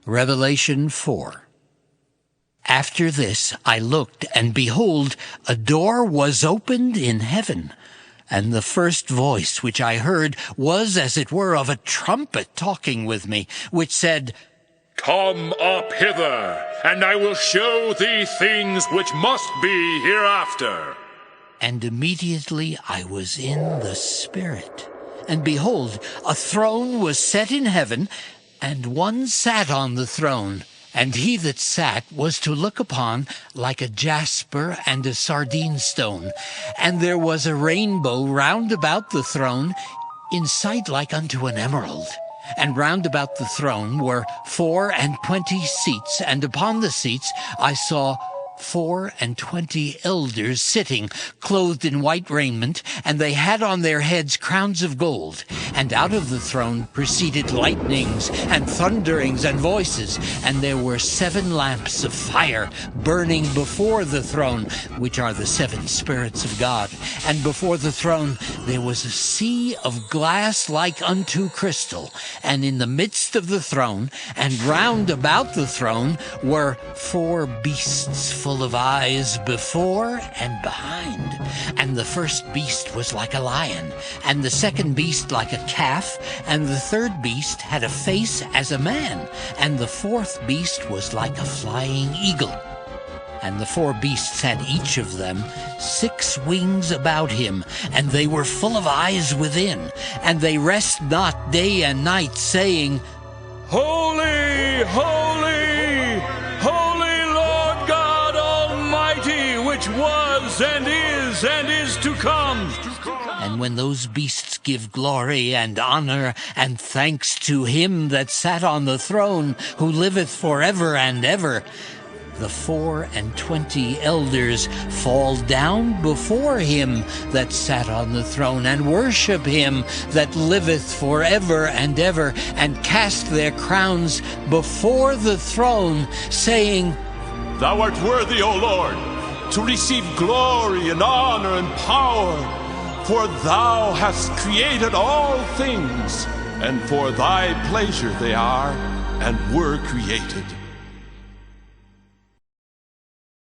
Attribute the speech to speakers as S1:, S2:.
S1: Revelation 4. After this I looked, and behold, a door was opened in heaven. And the first voice which I heard was as it were of a trumpet talking with me, which said,
S2: Come up hither, and I will show thee things which must be hereafter.
S1: And immediately I was in the Spirit. And behold, a throne was set in heaven, and one sat on the throne. And he that sat was to look upon like a jasper and a sardine stone. And there was a rainbow round about the throne, in sight like unto an emerald. And round about the throne were 24 seats, and upon the seats I saw 24 elders sitting, clothed in white raiment, and they had on their heads crowns of gold. And out of the throne proceeded lightnings and thunderings and voices, and there were 7 lamps of fire burning before the throne, which are the 7 spirits of God. And before the throne there was a sea of glass like unto crystal, and in the midst of the throne and round about the throne were 4 beasts full of eyes before and behind. And the first beast was like a lion, and the second beast like a calf, and the third beast had a face as a man, and the fourth beast was like a flying eagle. And the 4 beasts had each of them 6 wings about him, and they were full of eyes within, and they rest not day and night, saying,
S2: Holy, holy, holy Lord God Almighty, which was and is to come.
S1: And when those beasts give glory and honor and thanks to him that sat on the throne, who liveth forever and ever, the 24 elders fall down before him that sat on the throne, and worship him that liveth forever and ever, and cast their crowns before the throne, saying,
S3: Thou art worthy, O Lord, to receive glory and honor and power, for thou hast created all things, and for thy pleasure they are and were created.